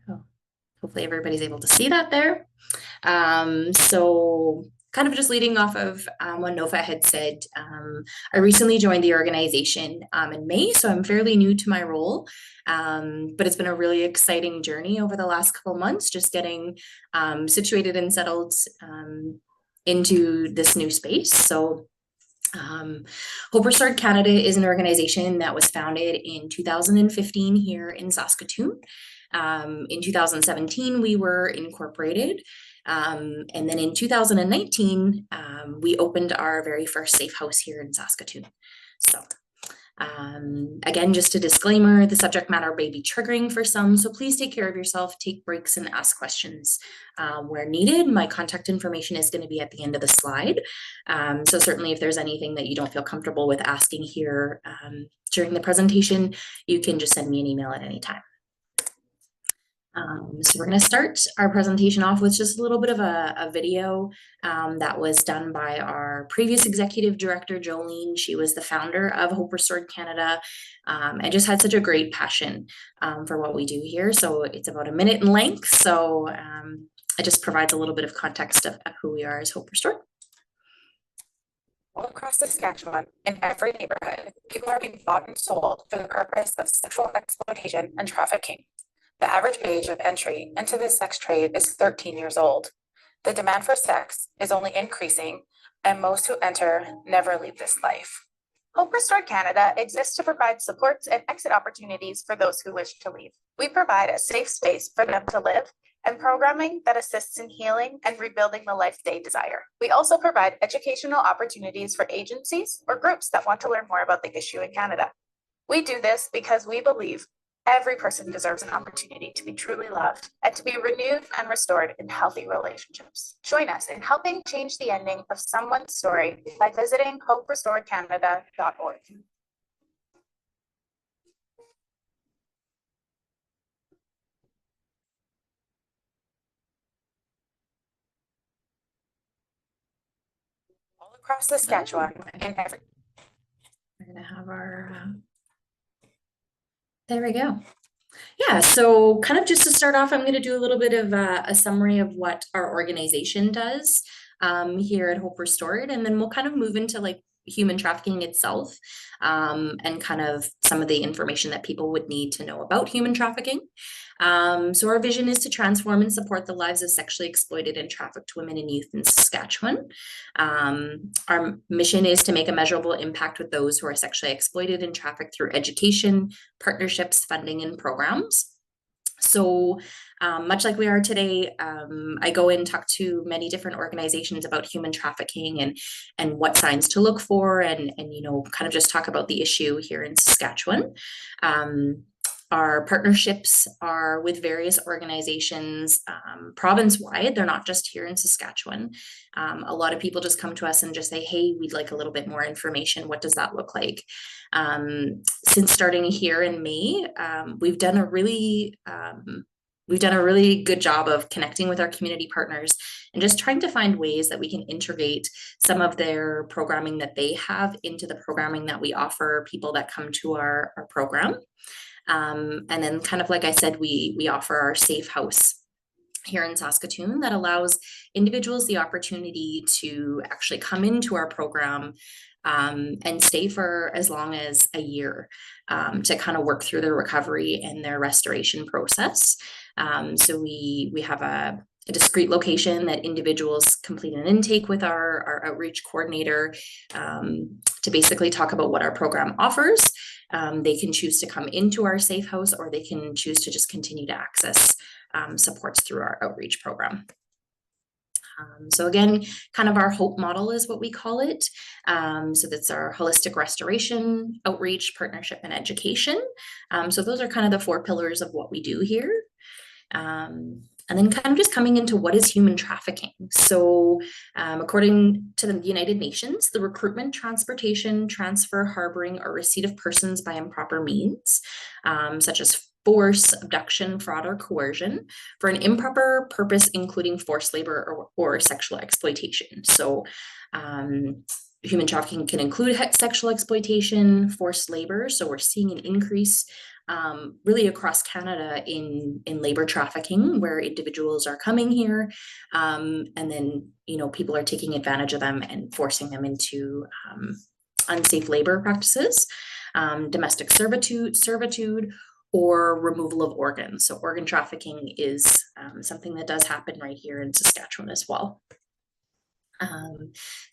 Oh, hopefully everybody's able to see that there. So kind of just leading off of what Nova had said, I recently joined the organization in May, so I'm fairly new to my role, but it's been a really exciting journey over the last couple months, just getting situated and settled into this new space. So Hope Restored Canada is an organization that was founded in 2015 here in Saskatoon. In 2017, we were incorporated. And then in 2019, we opened our very first safe house here in Saskatoon. So again, just a disclaimer, the subject matter may be triggering for some, so please take care of yourself, take breaks and ask questions where needed. My contact information is going to be at the end of the slide. So certainly if there's anything that you don't feel comfortable with asking here during the presentation, you can just send me an email at any time. So we're going to start our presentation off with just a little bit of a video that was done by our previous executive director, Jolene. She was the founder of Hope Restored Canada and just had such a great passion for what we do here. So it's about a minute in length. So it just provides a little bit of context of who we are as Hope Restored. All across Saskatchewan, in every neighborhood, people are being bought and sold for the purpose of sexual exploitation and trafficking. The average age of entry into this sex trade is 13 years old. The demand for sex is only increasing, and most who enter never leave this life. Hope Restored Canada exists to provide supports and exit opportunities for those who wish to leave. We provide a safe space for them to live and programming that assists in healing and rebuilding the life they desire. We also provide educational opportunities for agencies or groups that want to learn more about the issue in Canada. We do this because we believe every person deserves an opportunity to be truly loved and to be renewed and restored in healthy relationships. Join us in helping change the ending of someone's story by visiting hoperestoredcanada.org. All across Saskatchewan and every. We're going to have our, there we go. Yeah, so kind of just to start off, I'm going to do a little bit of a summary of what our organization does here at Hope Restored, and then we'll kind of move into like human trafficking itself and kind of some of the information that people would need to know about human trafficking. So our vision is to transform and support the lives of sexually exploited and trafficked women and youth in Saskatchewan. Our mission is to make a measurable impact with those who are sexually exploited and trafficked through education, partnerships, funding, and programs. So much like we are today, I go and talk to many different organizations about human trafficking and what signs to look for and you know, kind of just talk about the issue here in Saskatchewan. Our partnerships are with various organizations province-wide. They're not just here in Saskatchewan. A lot of people just come to us and just say, hey, we'd like a little bit more information. What does that look like? Since starting here in May, we've done a really good job of connecting with our community partners and just trying to find ways that we can integrate some of their programming that they have into the programming that we offer people that come to our program. And then kind of like I said, we offer our safe house here in Saskatoon that allows individuals the opportunity to actually come into our program and stay for as long as a year to kind of work through their recovery and their restoration process. So we have a discrete location that individuals complete an intake with our outreach coordinator to basically talk about what our program offers. They can choose to come into our safe house, or they can choose to just continue to access supports through our outreach program. So again, kind of our HOPE model is what we call it. So that's our holistic restoration, outreach, partnership, and education. So those are kind of the 4 pillars of what we do here. And then kind of just coming into what is human trafficking. So according to the United Nations, the recruitment, transportation, transfer, harboring, or receipt of persons by improper means, such as force, abduction, fraud, or coercion for an improper purpose, including forced labor or sexual exploitation. So human trafficking can include sexual exploitation, forced labor. So we're seeing an increase really across Canada in labor trafficking, where individuals are coming here, and then people are taking advantage of them and forcing them into unsafe labor practices, domestic servitude, or removal of organs. So organ trafficking is something that does happen right here in Saskatchewan as well.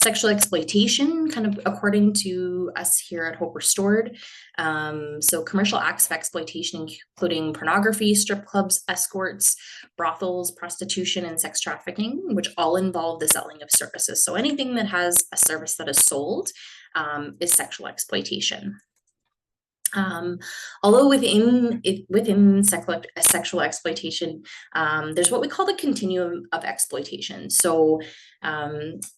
Sexual exploitation, kind of according to us here at Hope Restored. So commercial acts of exploitation, including pornography, strip clubs, escorts, brothels, prostitution, and sex trafficking, which all involve the selling of services. So anything that has a service that is sold is sexual exploitation. Although within sexual exploitation, there's what we call the continuum of exploitation. So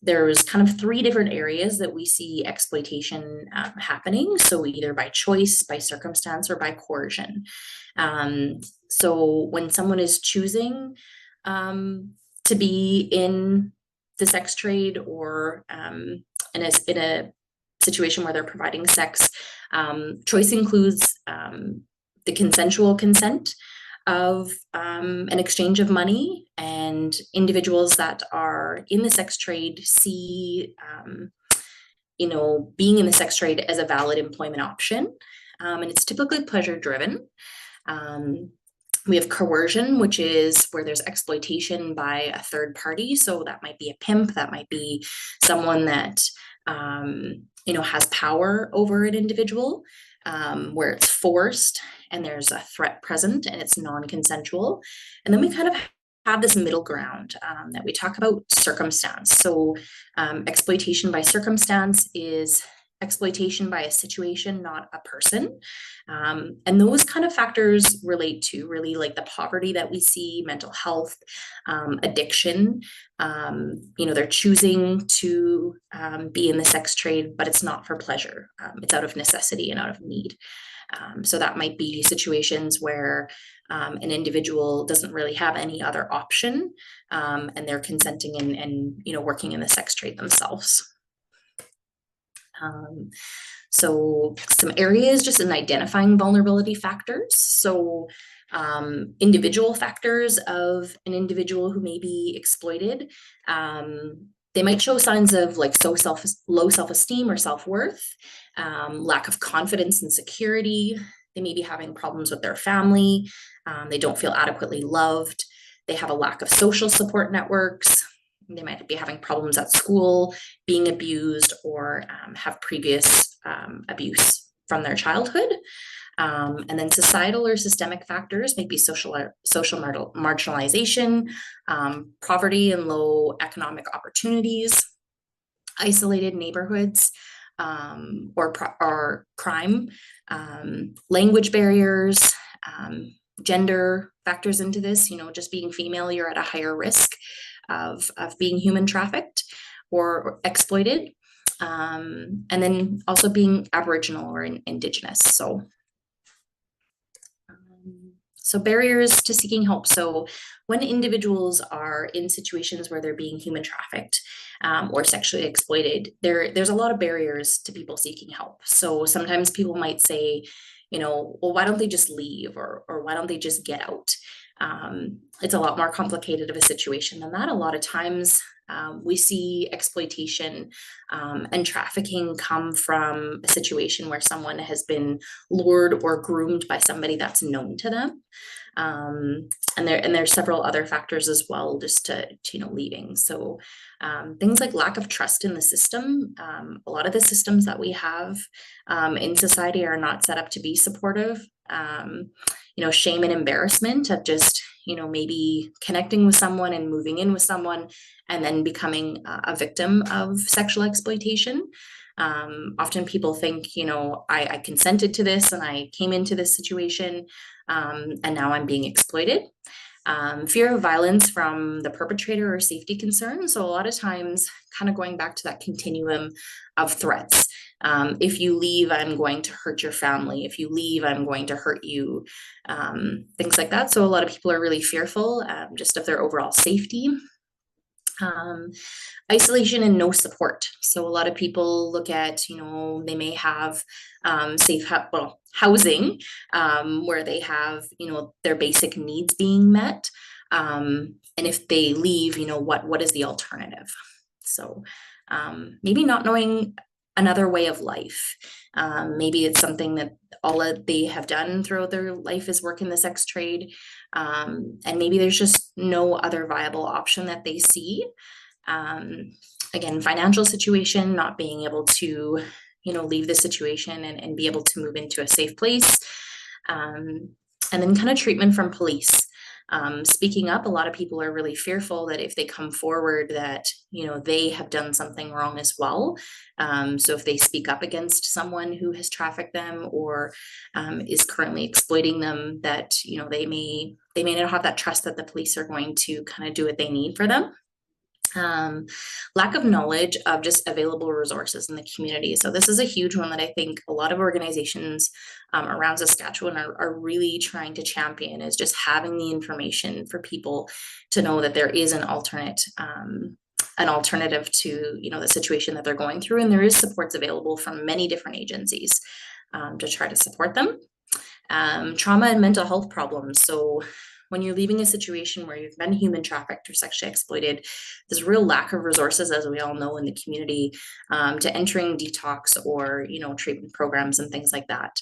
there's kind of 3 different areas that we see exploitation happening. So either by choice, by circumstance, or by coercion. So when someone is choosing to be in the sex trade, or in a situation where they're providing sex, choice includes the consensual consent of an exchange of money, and individuals that are in the sex trade see being in the sex trade as a valid employment option, and it's typically pleasure driven. We have coercion, which is where there's exploitation by a third party. So that might be a pimp, that might be someone that has power over an individual, where it's forced and there's a threat present and it's non-consensual. And then we kind of have this middle ground that we talk about circumstance. So exploitation by circumstance is exploitation by a situation, not a person. And those kind of factors relate to really like the poverty that we see, mental health, addiction. They're choosing to be in the sex trade, but it's not for pleasure. It's out of necessity and out of need. So that might be situations where an individual doesn't really have any other option, and they're consenting and working in the sex trade themselves. So some areas just in identifying vulnerability factors. So individual factors of an individual who may be exploited. They might show signs of like low self-esteem or self-worth, lack of confidence and security. They may be having problems with their family. They don't feel adequately loved. They have a lack of social support networks. They might be having problems at school, being abused, or have previous abuse from their childhood. And then societal or systemic factors may be social marginalization, poverty and low economic opportunities, isolated neighborhoods, or crime, language barriers, gender factors into this. Just being female, you're at a higher risk of being human trafficked or exploited, and then also being Aboriginal or Indigenous. So barriers to seeking help. So when individuals are in situations where they're being human trafficked or sexually exploited, there's a lot of barriers to people seeking help. So sometimes people might say, well, why don't they just leave, or why don't they just get out? It's a lot more complicated of a situation than that. A lot of times we see exploitation and trafficking come from a situation where someone has been lured or groomed by somebody that's known to them. And there's several other factors as well, just to leaving. So things like lack of trust in the system. A lot of the systems that we have in society are not set up to be supportive. Shame and embarrassment of just maybe connecting with someone and moving in with someone and then becoming a victim of sexual exploitation. Often people think, I consented to this and I came into this situation, and now I'm being exploited. Fear of violence from the perpetrator or safety concerns. So a lot of times, kind of going back to that continuum of threats. If you leave, I'm going to hurt your family. If you leave, I'm going to hurt you. Things like that. So a lot of people are really fearful just of their overall safety. Isolation and no support. So a lot of people look at, they may have housing where they have, their basic needs being met. And if they leave, what is the alternative? So maybe not knowing another way of life. Maybe it's something that all that they have done throughout their life is work in the sex trade. And maybe there's just no other viable option that they see. Again, financial situation, not being able to, leave the situation and be able to move into a safe place. And then kind of treatment from police. Speaking up, a lot of people are really fearful that if they come forward that, they have done something wrong as well. So if they speak up against someone who has trafficked them or is currently exploiting them, that, they may not have that trust that the police are going to kind of do what they need for them. Lack of knowledge of just available resources in the community. So this is a huge one that I think a lot of organizations around Saskatchewan are really trying to champion, is just having the information for people to know that there is an alternative to, the situation that they're going through. And there is supports available from many different agencies to try to support them. Trauma and mental health problems. So when you're leaving a situation where you've been human trafficked or sexually exploited, there's a real lack of resources, as we all know, in the community to entering detox or, treatment programs and things like that.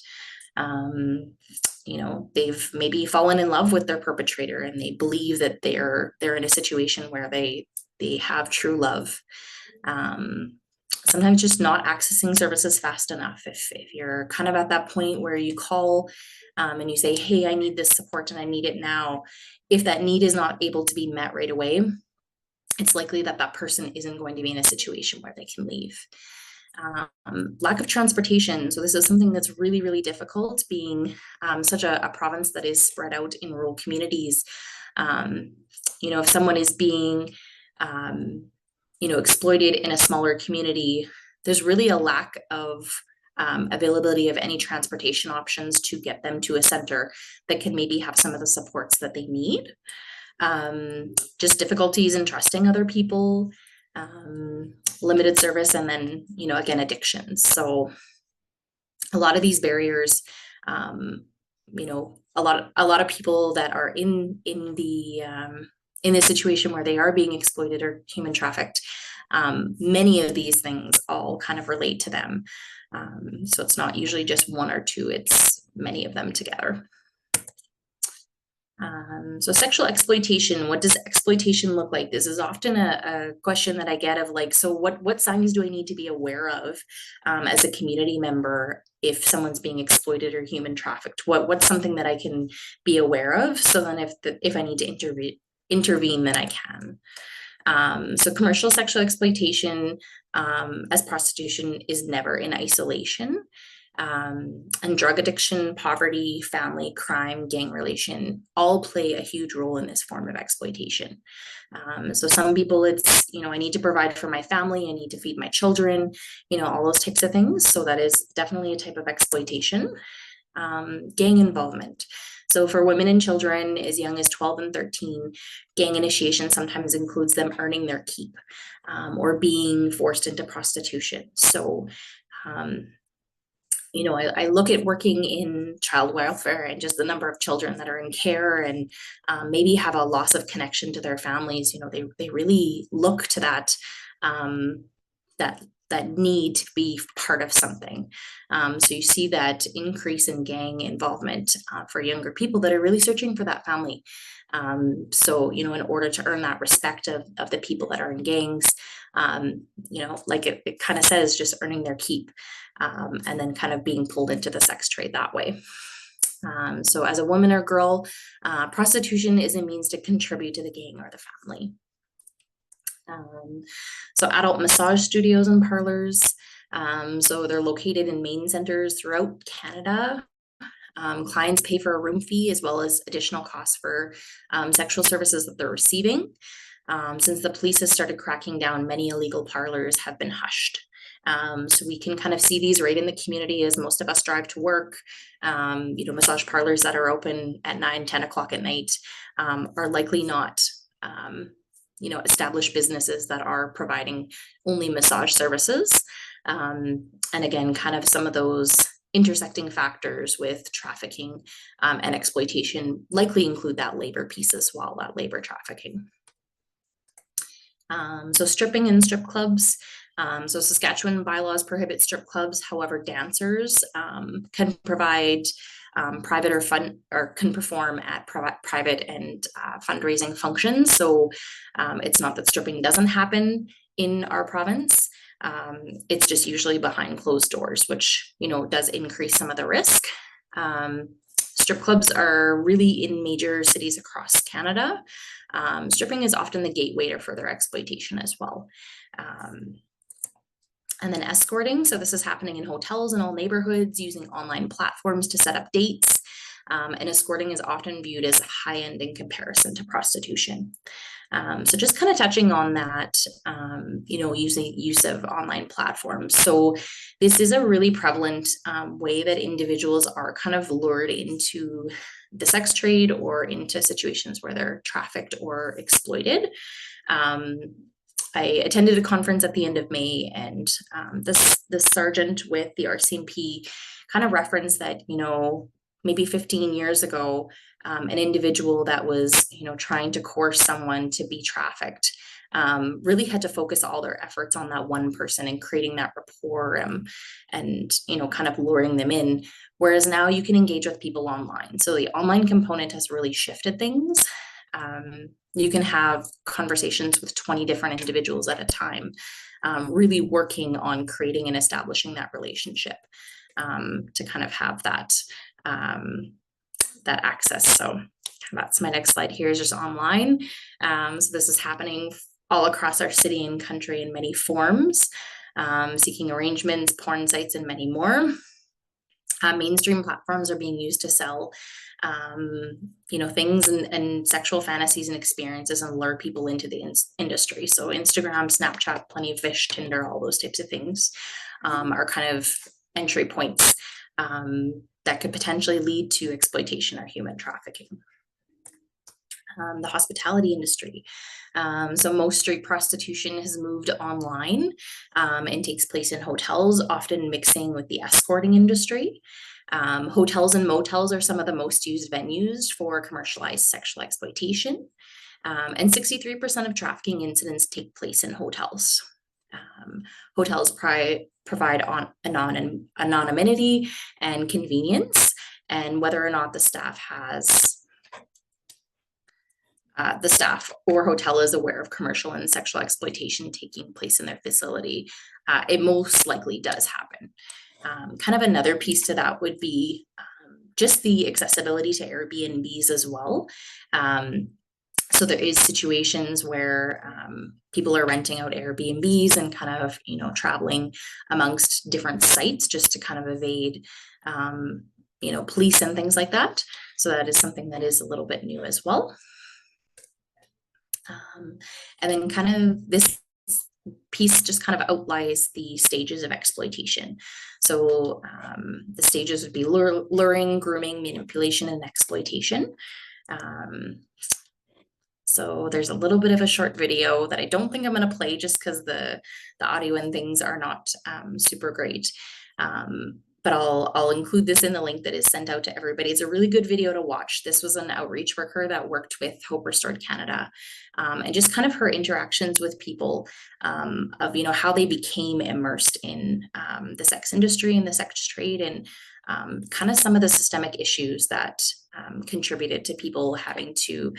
They've maybe fallen in love with their perpetrator and they believe that they're in a situation where they have true love. Sometimes just not accessing services fast enough. If you're kind of at that point where you call and you say, hey, I need this support and I need it now. If that need is not able to be met right away, it's likely that that person isn't going to be in a situation where they can leave. Lack of transportation. So this is something that's really, really difficult, being such a province that is spread out in rural communities. If someone is being, exploited in a smaller community, there's really a lack of availability of any transportation options to get them to a center that can maybe have some of the supports that they need. Just difficulties in trusting other people, limited service, and then, again, addictions. So a lot of these barriers, a lot of people that are in the situation where they are being exploited or human trafficked, many of these things all kind of relate to them. So it's not usually just one or two, it's many of them together. So sexual exploitation, what does exploitation look like? This is often a question that I get of like, so what signs do I need to be aware of as a community member if someone's being exploited or human trafficked? What's something that I can be aware of? So then if I need to intervene, then I can. So commercial sexual exploitation as prostitution is never in isolation. And drug addiction, poverty, family, crime, gang relation all play a huge role in this form of exploitation. So some people it's, I need to provide for my family, I need to feed my children, all those types of things. So that is definitely a type of exploitation. Gang involvement. So for women and children as young as 12 and 13, gang initiation sometimes includes them earning their keep or being forced into prostitution. So, I look at working in child welfare and just the number of children that are in care and maybe have a loss of connection to their families. They really look to that need to be part of something. So you see that increase in gang involvement for younger people that are really searching for that family. So, in order to earn that respect of the people that are in gangs, like it kind of says, just earning their keep and then kind of being pulled into the sex trade that way. So as a woman or girl, prostitution is a means to contribute to the gang or the family. So adult massage studios and parlors. So they're located in main centers throughout Canada. Clients pay for a room fee as well as additional costs for sexual services that they're receiving. Since the police has started cracking down, many illegal parlors have been hushed. So we can kind of see these right in the community as most of us drive to work. Massage parlors that are open at 9, 10 o'clock at night are likely not established businesses that are providing only massage services. And again, kind of some of those intersecting factors with trafficking and exploitation likely include that labor piece as well, that labor trafficking. So stripping and strip clubs. So Saskatchewan bylaws prohibit strip clubs. However, dancers can provide private or can perform at private and fundraising functions. So it's not that stripping doesn't happen in our province. It's just usually behind closed doors, which, does increase some of the risk. Strip clubs are really in major cities across Canada. Stripping is often the gateway to further exploitation as well. And then escorting. So this is happening in hotels in all neighborhoods using online platforms to set up dates. And escorting is often viewed as high-end in comparison to prostitution. So just kind of touching on that, using use of online platforms. So this is a really prevalent way that individuals are kind of lured into the sex trade or into situations where they're trafficked or exploited. I attended a conference at the end of May, and this sergeant with the RCMP kind of referenced that, maybe 15 years ago, an individual that was, trying to coerce someone to be trafficked really had to focus all their efforts on that one person and creating that rapport and kind of luring them in. Whereas now you can engage with people online. So the online component has really shifted things. You can have conversations with 20 different individuals at a time, really working on creating and establishing that relationship to kind of have that access. So that's my next slide here is just online. So this is happening all across our city and country in many forms, seeking arrangements, porn sites, and many more. Mainstream platforms are being used to sell things and sexual fantasies and experiences and lure people into the industry. So Instagram, Snapchat, Plenty of Fish, Tinder, all those types of things are kind of entry points that could potentially lead to exploitation or human trafficking. The hospitality industry. So most street prostitution has moved online and takes place in hotels, often mixing with the escorting industry. Hotels and motels are some of the most used venues for commercialized sexual exploitation. And 63% of trafficking incidents take place in hotels. Hotels provide anonymity and convenience, and whether or not the staff or hotel is aware of commercial and sexual exploitation taking place in their facility, it most likely does happen. Kind of another piece to that would be just the accessibility to Airbnbs as well. So there is situations where people are renting out Airbnbs and kind of, traveling amongst different sites just to kind of evade, police and things like that. So that is something that is a little bit new as well. And then kind of this piece just kind of outlines the stages of exploitation. So the stages would be luring, grooming, manipulation, and exploitation. So there's a little bit of a short video that I don't think I'm going to play just because the audio and things are not super great. But I'll include this in the link that is sent out to everybody. It's a really good video to watch. This was an outreach worker that worked with Hope Restored Canada, and just kind of her interactions with people of, how they became immersed in the sex industry and the sex trade, and kind of some of the systemic issues that contributed to people having to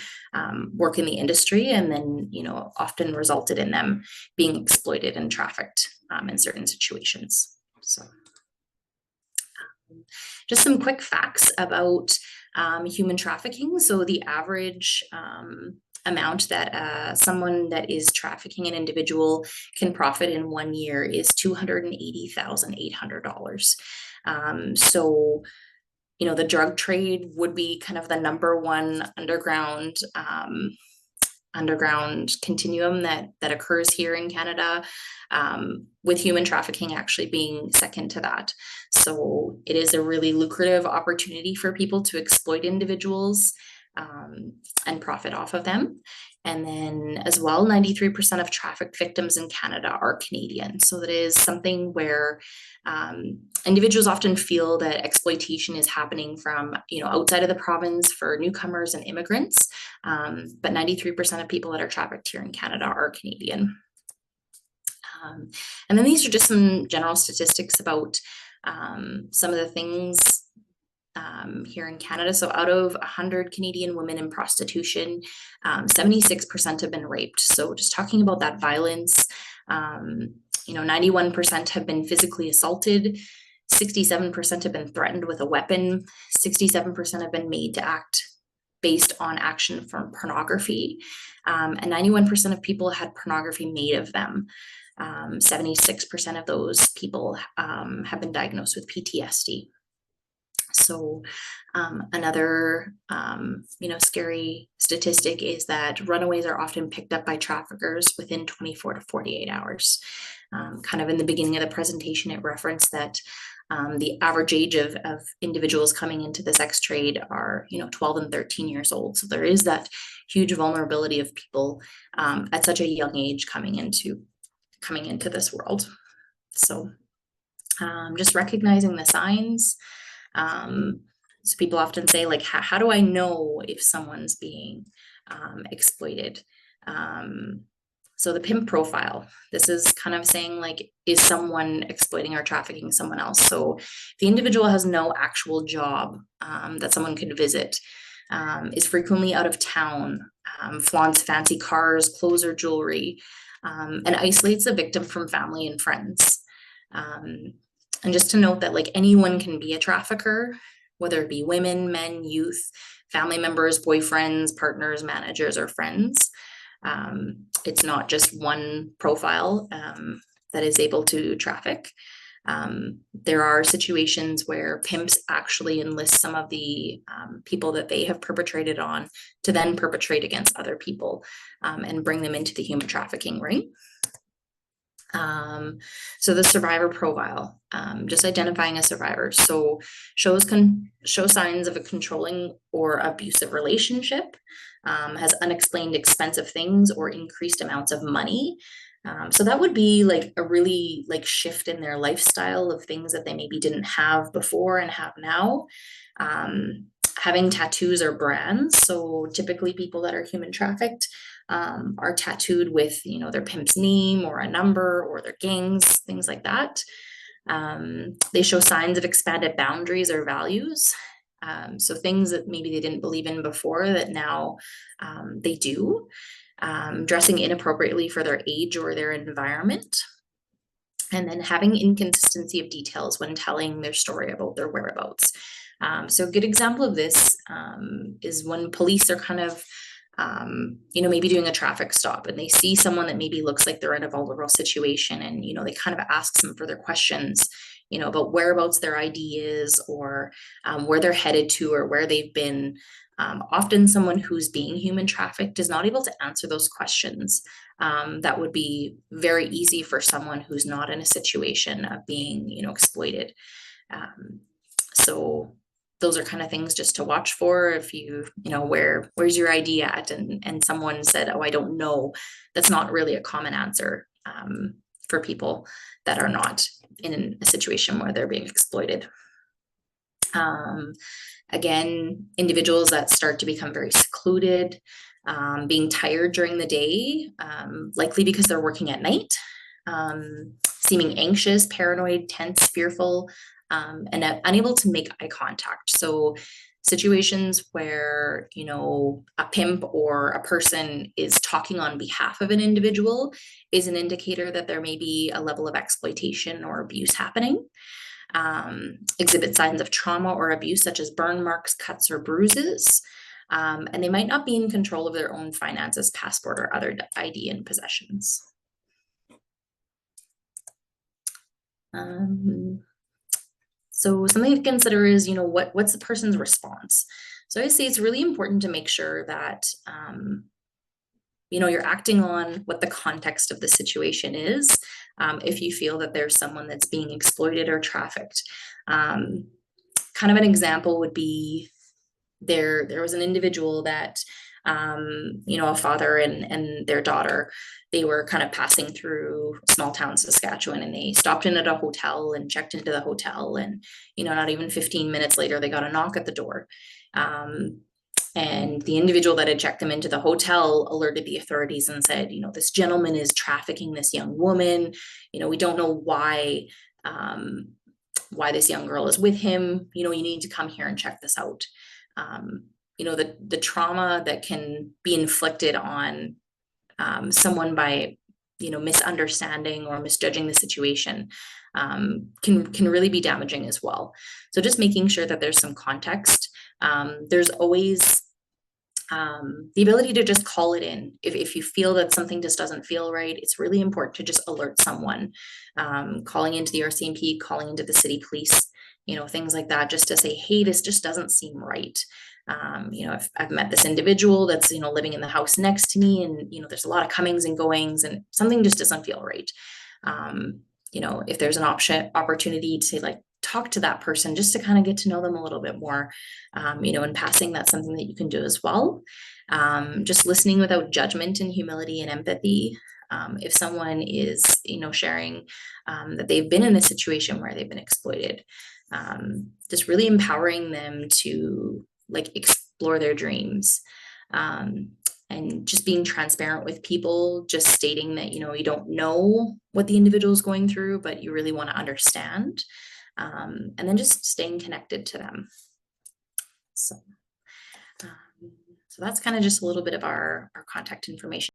work in the industry, and then, often resulted in them being exploited and trafficked in certain situations. So just some quick facts about human trafficking. So the average amount that someone that is trafficking an individual can profit in 1 year is $280,800. So, the drug trade would be kind of the #1 underground continuum that occurs here in Canada, with human trafficking actually being second to that. So it is a really lucrative opportunity for people to exploit individuals and profit off of them. And then as well, 93% of trafficked victims in Canada are Canadian. So that is something where individuals often feel that exploitation is happening from, outside of the province for newcomers and immigrants. But 93% of people that are trafficked here in Canada are Canadian. And then these are just some general statistics about some of the things here in Canada. So out of 100 Canadian women in prostitution, 76% have been raped. So just talking about that violence, 91% have been physically assaulted, 67% have been threatened with a weapon, 67% have been made to act based on action from pornography, and 91% of people had pornography made of them. 76% of those people have been diagnosed with PTSD. So another, scary statistic is that runaways are often picked up by traffickers within 24 to 48 hours. Kind of in the beginning of the presentation, it referenced that the average age of individuals coming into the sex trade are, 12 and 13 years old. So there is that huge vulnerability of people at such a young age coming into this world. So just recognizing the signs. So people often say, like, how do I know if someone's being exploited? So the pimp profile, this is kind of saying, like, is someone exploiting or trafficking someone else? So if the individual has no actual job that someone could visit, is frequently out of town, flaunts fancy cars, clothes, or jewelry, and isolates the victim from family and friends. And just to note that, like, anyone can be a trafficker, whether it be women, men, youth, family members, boyfriends, partners, managers, or friends. It's not just one profile that is able to traffic. There are situations where pimps actually enlist some of the people that they have perpetrated on to then perpetrate against other people and bring them into the human trafficking ring. So the survivor profile, just identifying a survivor. So show signs of a controlling or abusive relationship, has unexplained expensive things or increased amounts of money. So that would be like a really shift in their lifestyle of things that they maybe didn't have before and have now. Having tattoos or brands. So typically people that are human trafficked are tattooed with, their pimp's name or a number or their gangs, things like that. They show signs of expanded boundaries or values. So things that maybe they didn't believe in before that now they do. Dressing inappropriately for their age or their environment. And then having inconsistency of details when telling their story about their whereabouts. So a good example of this is when police are kind of maybe doing a traffic stop and they see someone that maybe looks like they're in a vulnerable situation, and they kind of ask some further questions about whereabouts their ID is, or where they're headed to, or where they've been. Often someone who's being human trafficked is not able to answer those questions. That would be very easy for someone who's not in a situation of being exploited. So those are kind of things just to watch for. If where's your ID at, and someone said, oh, I don't know, that's not really a common answer for people that are not in a situation where they're being exploited. Again, individuals that start to become very secluded, being tired during the day, likely because they're working at night, seeming anxious, paranoid, tense, fearful, and unable to make eye contact. So situations where, a pimp or a person is talking on behalf of an individual is an indicator that there may be a level of exploitation or abuse happening. Exhibit signs of trauma or abuse, such as burn marks, cuts, or bruises. And they might not be in control of their own finances, passport, or other ID and possessions. So something to consider is, what's the person's response? So I say it's really important to make sure that, you're acting on what the context of the situation is. If you feel that there's someone that's being exploited or trafficked. Kind of an example would be there was an individual that you know, a father and their daughter. They were kind of passing through small town Saskatchewan, and they stopped in at a hotel and checked into the hotel. And, you know, not even 15 minutes later, they got a knock at the door. And the individual that had checked them into the hotel alerted the authorities and said, you know, this gentleman is trafficking this young woman. You know, we don't know why this young girl is with him. You know, you need to come here and check this out. You know, the trauma that can be inflicted on someone by, you know, misunderstanding or misjudging the situation can really be damaging as well. So just making sure that there's some context. There's always the ability to just call it in. If you feel that something just doesn't feel right, it's really important to just alert someone, calling into the RCMP, calling into the city police, you know, things like that, just to say, hey, this just doesn't seem right. You know, I've met this individual that's, you know, living in the house next to me, and, you know, there's a lot of comings and goings, and something just doesn't feel right. You know, if there's an opportunity to like talk to that person just to kind of get to know them a little bit more, you know, in passing, that's something that you can do as well. Just listening without judgment and humility and empathy. If someone is, you know, sharing that they've been in a situation where they've been exploited, just really empowering them to like explore their dreams. And just being transparent with people, just stating that, you know, you don't know what the individual is going through, but you really want to understand. And then just staying connected to them. So, so that's kind of just a little bit of our contact information.